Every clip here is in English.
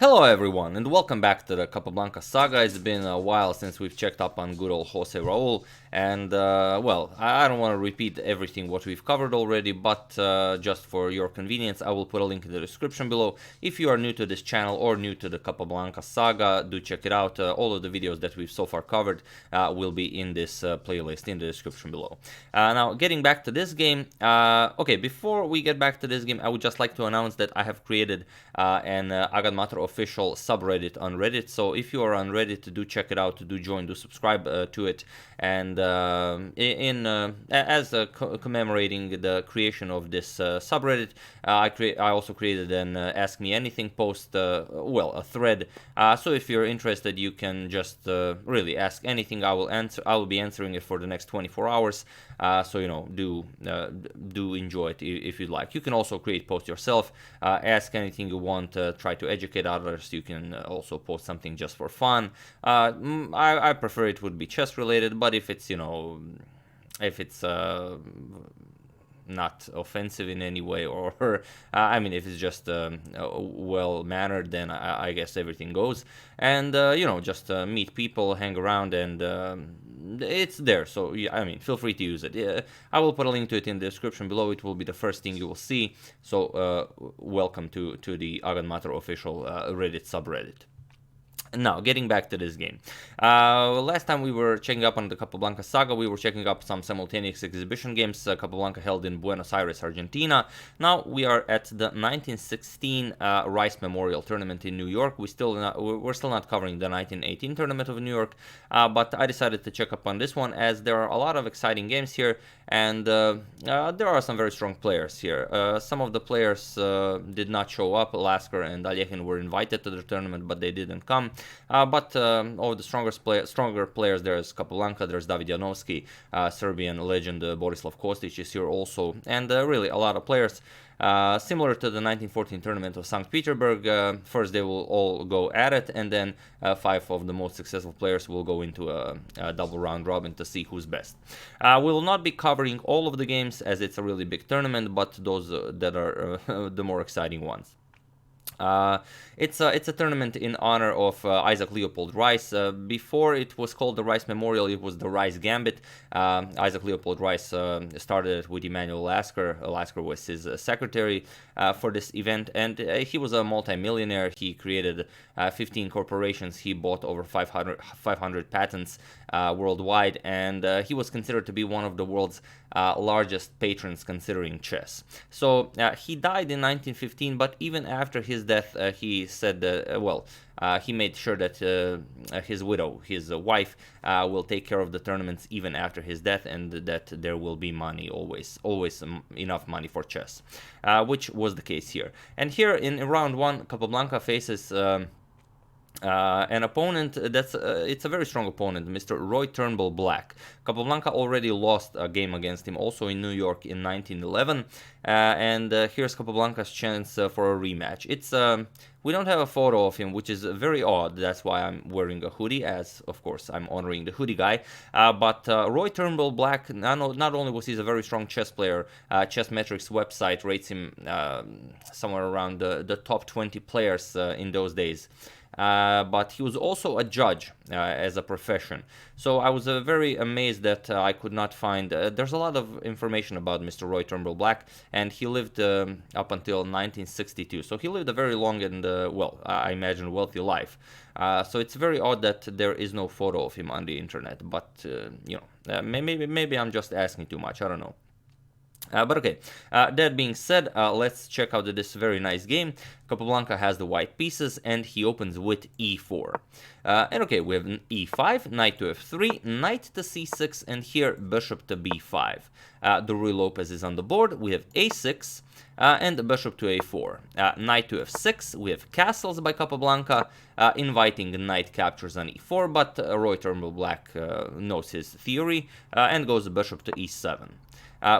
Hello everyone, and welcome back to the Capablanca saga. It's been a while since we've checked up on good old Jose Raul, and well, I don't want to repeat everything what we've covered already, but just for your convenience, I will put a link in the description below. If you are new to this channel or new to the Capablanca saga, do check it out. All of the videos that we've so far covered will be in this playlist in the description below. Now, getting back to this game, okay, before we get back to this game, I would just like to announce that I have created an agadmator official subreddit on Reddit. So if you are on Reddit, do check it out, do join, do subscribe to it. And as commemorating the creation of this subreddit, I also created an Ask Me Anything post, well, a thread. So if you're interested, you can just really ask anything. I will be answering it for the next 24 hours. So you know, do enjoy it if you'd like. You can also create posts yourself, ask anything you want, try to educate others. You can also post something just for fun. I prefer it would be chess related, but if it's, you know, if it's not offensive in any way, or I mean, if it's just well mannered, then I guess everything goes. And you know, just meet people, hang around, and it's there. So yeah, I mean, feel free to use it. I will put a link to it in the description below. It will be the first thing you will see. So welcome to the agadmator official Reddit subreddit. Now, getting back to this game. Last time we were checking up on the Capablanca saga, we were checking up some simultaneous exhibition games Capablanca held in Buenos Aires, Argentina. Now we are at the 1916 Rice Memorial Tournament in New York. We're still not covering the 1918 Tournament of New York, but I decided to check up on this one as there are a lot of exciting games here, and there are some very strong players here. Some of the players did not show up. Lasker and Alekhine were invited to the tournament, but they didn't come. But of the stronger players, there's Capablanca, there's David Janovski, Serbian legend Borislav Kostić is here also, and really a lot of players. Similar to the 1914 tournament of St. Petersburg, first they will all go at it, and then 5 of the most successful players will go into a double round robin to see who's best. We will not be covering all of the games as it's a really big tournament, but those that are the more exciting ones. It's a tournament in honor of Isaac Leopold Rice. Before it was called the Rice Memorial, it was the Rice Gambit. Isaac Leopold Rice started it with Emanuel Lasker. Lasker was his secretary for this event, and he was a multi-millionaire. He created 15 corporations. He bought over 500 patents worldwide, and he was considered to be one of the world's largest patrons considering chess. So he died in 1915, but even after his death, he said that, he made sure that his widow, his wife, will take care of the tournaments even after his death, and that there will be money, always enough money for chess, which was the case here. And here in round 1, Capablanca faces an opponent that's it's a very strong opponent, Mr. Roy Turnbull Black. Capablanca already lost a game against him also in New York in 1911, and here's Capablanca's chance for a rematch. It's we don't have a photo of him, which is very odd. That's why I'm wearing a hoodie, as of course I'm honoring the hoodie guy. But Roy Turnbull Black, not only was he a very strong chess player, Chessmetrics website rates him somewhere around the top 20 players in those days. But he was also a judge as a profession. So I was very amazed that I could not find... there's a lot of information about Mr. Roy Turnbull Black, and he lived up until 1962. So he lived a very long and, well, I imagine wealthy life. So it's very odd that there is no photo of him on the internet. But, you know, maybe I'm just asking too much. I don't know. But okay, that being said, let's check out this very nice game. Capablanca has the white pieces, and he opens with e4. And okay, we have e5, knight to f3, knight to c6, and here bishop to b5. The Ruy Lopez is on the board. We have a6, and bishop to a4. Knight to f6, we have castles by Capablanca, inviting knight captures on e4, but Roy Turnbull Black knows his theory, and goes bishop to e7.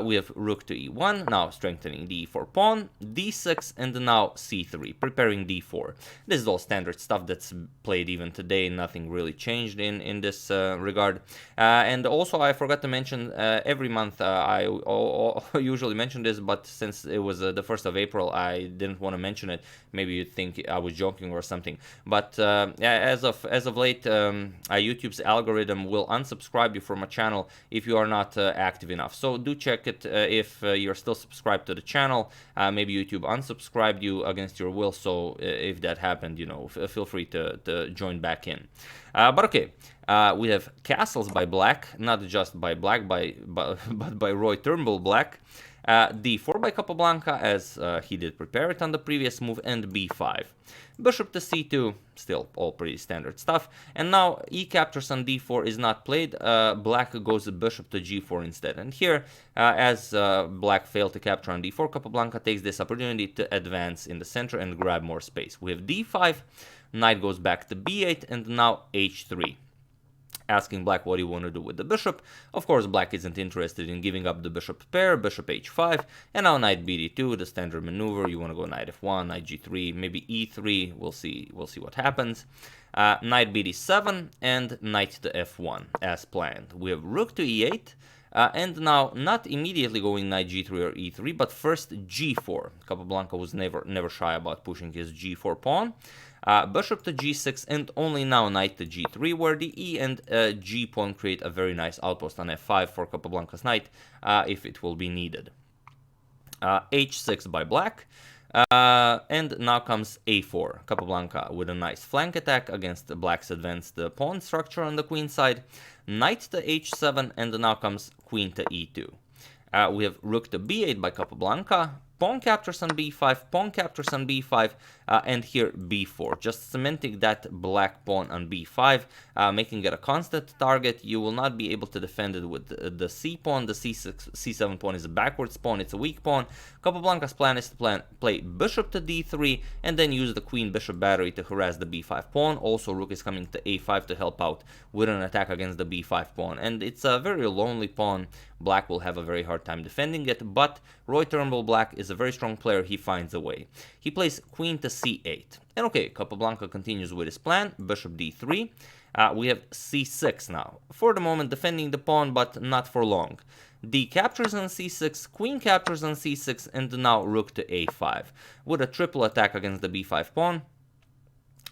We have rook to e1, now strengthening the e4 pawn, d6, and now c3. h3, preparing d4. This is all standard stuff that's played even today. Nothing really changed in this regard. And also, I forgot to mention, every month I usually mention this, but since it was the 1st of April, I didn't want to mention it. Maybe you'd think I was joking or something. But as of late, YouTube's algorithm will unsubscribe you from a channel if you are not active enough. So do check it if you're still subscribed to the channel. Maybe YouTube unsubscribed you against your will. So if that happened, feel free to join back in. But okay, we have castles by black, not just by black, but by Roy Turnbull black. d4 by Capablanca, as he did prepare it on the previous move, and b5. Bishop to c2, still all pretty standard stuff. And now e captures on d4 is not played. Black goes bishop to g4 instead. And here, as black failed to capture on d4, Capablanca takes this opportunity to advance in the center and grab more space. We have d5, knight goes back to b8, and now h3. Asking black what do you want to do with the bishop. Of course, black isn't interested in giving up the bishop pair. Bishop h5, and now knight bd2, the standard maneuver. You want to go knight f1, knight g3, maybe e3. We'll see what happens. Knight bd7 and knight to f1 as planned. We have rook to e8. And now, not immediately going knight g3 or e3, but first g4. Capablanca was never shy about pushing his g4 pawn. Bishop to g6, and only now knight to g3, where the e and g pawn create a very nice outpost on f5 for Capablanca's knight, if it will be needed. h6 by black. And now comes a4. Capablanca with a nice flank attack against black's advanced pawn structure on the queen side. Knight to h7, and now comes queen to e2. We have rook to b8 by Capablanca. Pawn captures on b5, pawn captures on b5, and here b4. Just cementing that black pawn on b5, making it a constant target. You will not be able to defend it with the c pawn. The c6, c7 pawn is a backwards pawn, it's a weak pawn. Capablanca's plan is to play bishop to d3, and then use the queen-bishop battery to harass the b5 pawn. Also, rook is coming to a5 to help out with an attack against the b5 pawn. And it's a very lonely pawn. Black will have a very hard time defending it, but Roy Turnbull black is a very strong player. He finds a way. He plays queen to c8. And okay, Capablanca continues with his plan, bishop d3. We have c6 now. For the moment, defending the pawn, but not for long. D captures on c6, queen captures on c6, and now rook to a5. With a triple attack against the b5 pawn,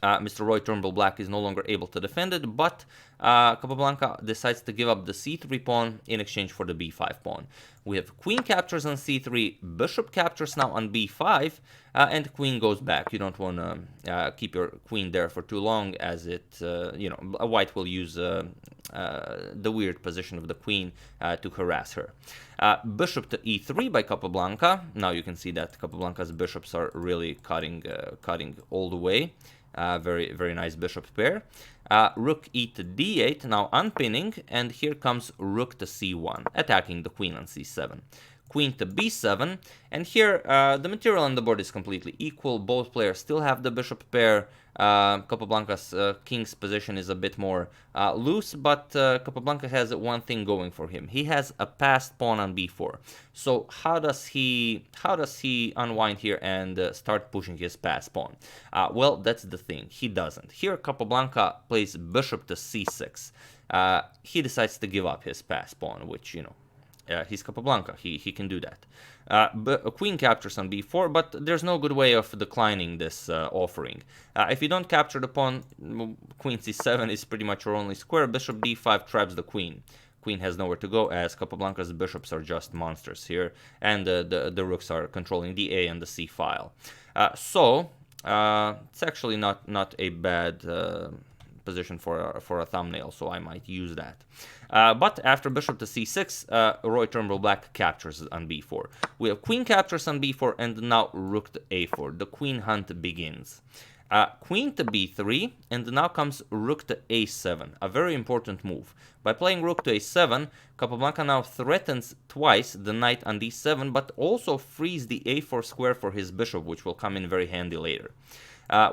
Mr. Roy Turnbull black is no longer able to defend it, but Capablanca decides to give up the c3 pawn in exchange for the b5 pawn. We have queen captures on c3, bishop captures now on b5, and queen goes back. You don't want to keep your queen there for too long, as it, white will use the weird position of the queen to harass her. Bishop to e3 by Capablanca. Now you can see that Capablanca's bishops are really cutting all the way. Very, very nice bishop pair. Rook e to d8, now unpinning, and here comes rook to c1, attacking the queen on c7. Queen to b7, and here the material on the board is completely equal. Both players still have the bishop pair. Capablanca's king's position is a bit more loose, but Capablanca has one thing going for him. He has a passed pawn on b4. So how does he unwind here and start pushing his passed pawn? Well, that's the thing. He doesn't. Here Capablanca plays bishop to c6. He decides to give up his passed pawn, which, he's Capablanca. He can do that. But a queen captures on b4, but there's no good way of declining this offering. If you don't capture the pawn, queen c7 is pretty much your only square. Bishop d5 traps the queen. Queen has nowhere to go, as Capablanca's bishops are just monsters here, and the rooks are controlling the a and the c file. So it's actually not a bad position for a thumbnail, so I might use that. But after bishop to c6, Roy Turnbull black captures on b4. We have queen captures on b4, and now rook to a4. The queen hunt begins. Queen to b3, and now comes rook to a7, a very important move. By playing rook to a7, Capablanca now threatens twice the knight on d7, but also frees the a4 square for his bishop, which will come in very handy later.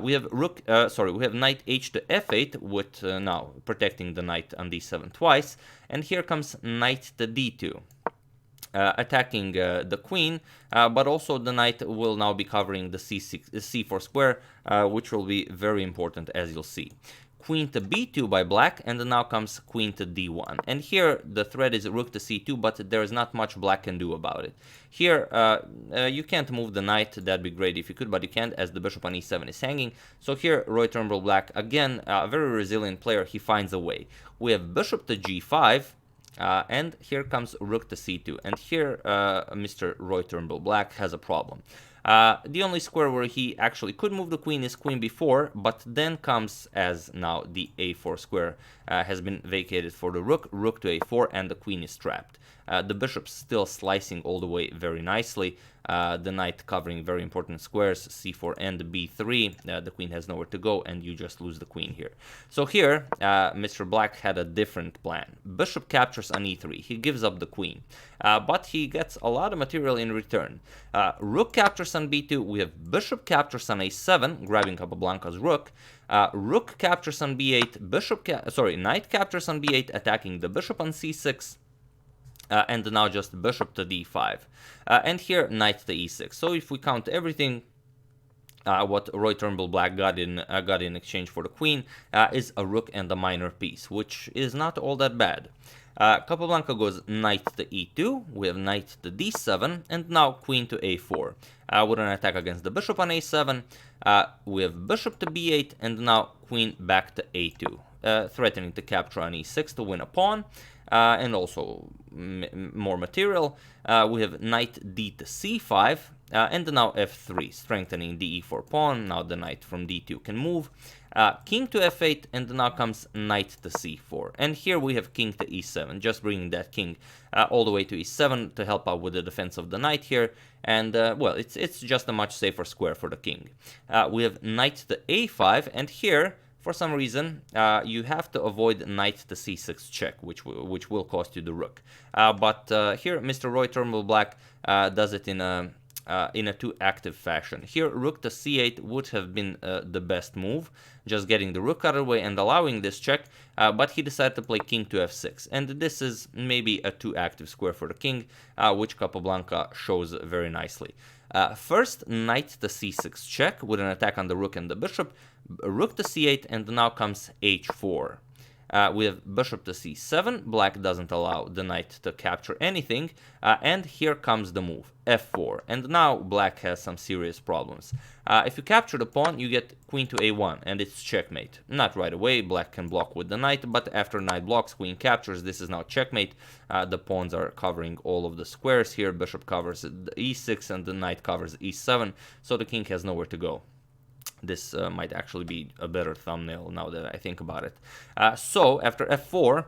We have knight h to f8, with now protecting the knight on d7 twice, and here comes knight to d2. attacking the queen, but also the knight will now be covering the c4 square, which will be very important, as you'll see. Queen to b2 by black, and then now comes queen to d1. And here the threat is rook to c2, but there is not much black can do about it. Here you can't move the knight. That'd be great if you could, but you can't, as the bishop on e7 is hanging. So here Roy Turnbull black, again, a very resilient player, he finds a way. We have bishop to g5, and here comes rook to c2. And here Mr. Roy Turnbull black has a problem. The only square where he actually could move the queen is queen b4, but then comes, as now the a4 square has been vacated for the rook, rook to a4, and the queen is trapped. The bishop's still slicing all the way very nicely. The knight covering very important squares, c4 and b3. The queen has nowhere to go, and you just lose the queen here. So here, Mr. Black had a different plan. Bishop captures on e3. He gives up the queen, but he gets a lot of material in return. Rook captures on b2. We have bishop captures on a7, grabbing Capablanca's rook. Rook captures on b8. Knight captures on b8, attacking the bishop on c6. And now just bishop to d5, and here knight to e6. So if we count everything, what Roy Turnbull black got in exchange for the queen is a rook and a minor piece, which is not all that bad. Capablanca goes knight to e2, we have knight to d7, and now queen to a4. With an attack against the bishop on a7, we have bishop to b8, and now queen back to a2, threatening to capture on e6 to win a pawn. And also more material. We have knight d to c5, and now f3, strengthening the e4 pawn. Now the knight from d2 can move. King to f8, and now comes knight to c4. And here we have king to e7, just bringing that king all the way to e7 to help out with the defense of the knight here. And, well, it's just a much safer square for the king. We have knight to a5, and here, for some reason, you have to avoid knight to c6 check, which will cost you the rook. But here, Mr. Roy Turnbull black does it in a too active fashion. Here, rook to c8 would have been the best move, just getting the rook out of the way and allowing this check, but he decided to play king to f6. And this is maybe a too active square for the king, which Capablanca shows very nicely. First, knight to c6 check with an attack on the rook and the bishop, rook to c8, and now comes h4. We have bishop to c7, black doesn't allow the knight to capture anything, and here comes the move, f4, and now black has some serious problems. If you capture the pawn, you get queen to a1, and it's checkmate. Not right away, black can block with the knight, but after knight blocks, queen captures, this is now checkmate. The pawns are covering all of the squares here, bishop covers e6, and the knight covers e7, so the king has nowhere to go. This might actually be a better thumbnail now that I think about it. So after f4,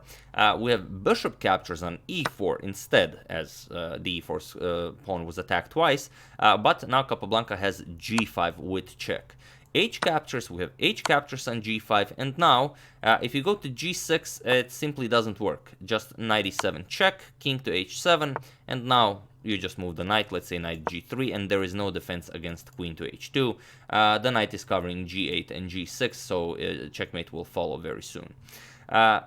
we have bishop captures on e4 instead, as the e4 pawn was attacked twice. But now Capablanca has g5 with check. H captures, we have H captures on g5, and now if you go to g6, it simply doesn't work. Just knight e7 check, king to h7, and now you just move the knight, let's say knight g3, and there is no defense against queen to h2. The knight is covering g8 and g6, so checkmate will follow very soon.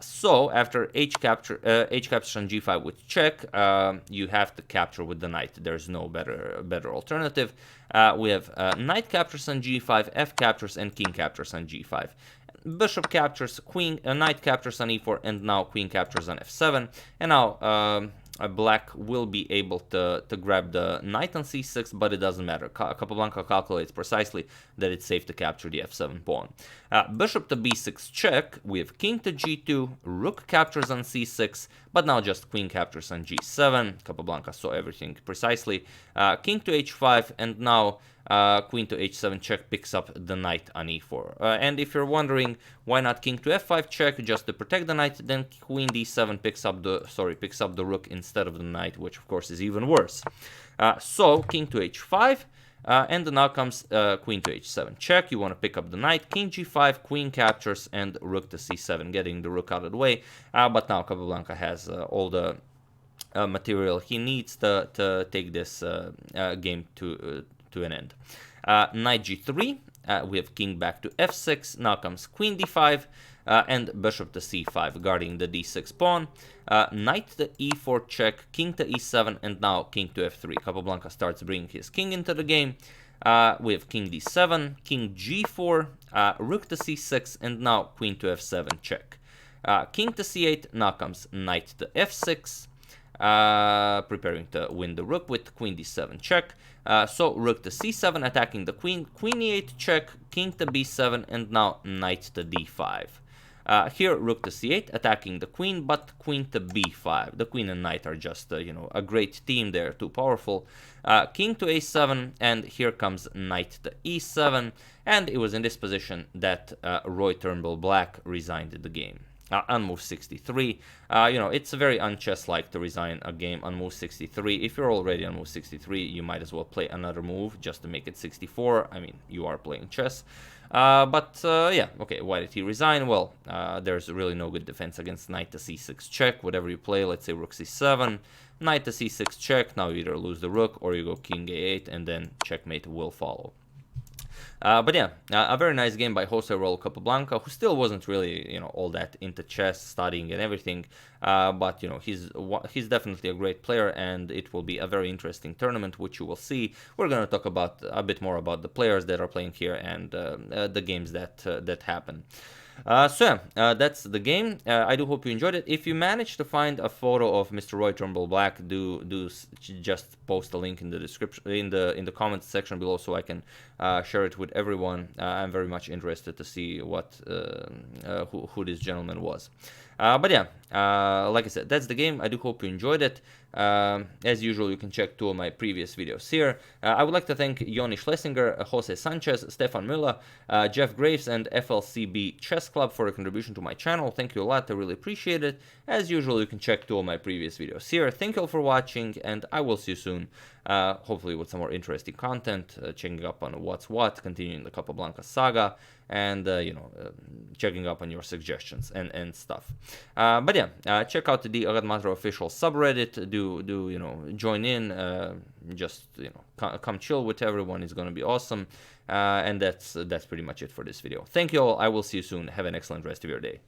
So after H captures on g5 with check, you have to capture with the knight. There's no better alternative. We have knight captures on g5, f captures, and king captures on g5. Bishop captures, knight captures on e4, and now queen captures on f7. And now black will be able to grab the knight on c6, but it doesn't matter. Capablanca calculates precisely that it's safe to capture the f7 pawn. Bishop to b6 check, we have king to g2, rook captures on c6, but now just queen captures on g7. Capablanca saw everything precisely. King to h5, and now queen to h7 check picks up the knight on e4. And if you're wondering why not king to f5 check, just to protect the knight, then queen d7 picks up the rook instead of the knight, which of course is even worse. So king to h5, and now comes queen to h7 check. You want to pick up the knight, king g5, queen captures, and rook to c7, getting the rook out of the way. But now Capablanca has all the material he needs to take this game to an end. Knight g3, We have king back to f6. Now comes queen d5. And bishop to c5, guarding the d6 pawn. Knight to e4 check, king to e7, and now king to f3. Capablanca starts bringing his king into the game. We have king d7, king g4, rook to c6, and now queen to f7 check. King to c8, now comes knight to f6, preparing to win the rook with queen d7 check. So rook to c7, attacking the queen, queen e8 check, king to b7, and now knight to d5. Here, rook to c8, attacking the queen, but queen to b5. The queen and knight are just, a great team. They're too powerful. King to a7, and here comes knight to e7. And it was in this position that Roy Turnbull Black resigned the game. On move 63, it's very unchess-like to resign a game on move 63. If you're already on move 63, you might as well play another move just to make it 64. I mean, you are playing chess. Yeah, okay, why did he resign? Well, there's really no good defense against knight to c6 check. Whatever you play, let's say rook c7, knight to c6 check. Now you either lose the rook or you go king a8, and then checkmate will follow. But yeah, a very nice game by Jose Raul Capablanca, who still wasn't really, all that into chess, studying and everything. But he's definitely a great player, and it will be a very interesting tournament, which you will see. We're gonna talk about a bit more about the players that are playing here and the games that happen. That's the game. I do hope you enjoyed it. If you managed to find a photo of Mr. Roy Turnbull Black, just post a link in the description, in the comments section below, so I can share it with everyone. I'm very much interested to see what who this gentleman was. But yeah, like I said, that's the game. I do hope you enjoyed it. As usual, you can check 2 of my previous videos here. I would like to thank Yoni Schlesinger, Jose Sanchez, Stefan Müller, Jeff Graves, and FLCB Chess Club for their contribution to my channel. Thank you a lot. I really appreciate it. As usual, you can check 2 of my previous videos here. Thank you all for watching, and I will see you soon. Hopefully with some more interesting content, checking up on what's what, continuing the Capablanca saga, and checking up on your suggestions and stuff. But yeah, check out the agadmator official subreddit. Do join in. Just come chill with everyone. It's gonna be awesome. And that's pretty much it for this video. Thank you all. I will see you soon. Have an excellent rest of your day.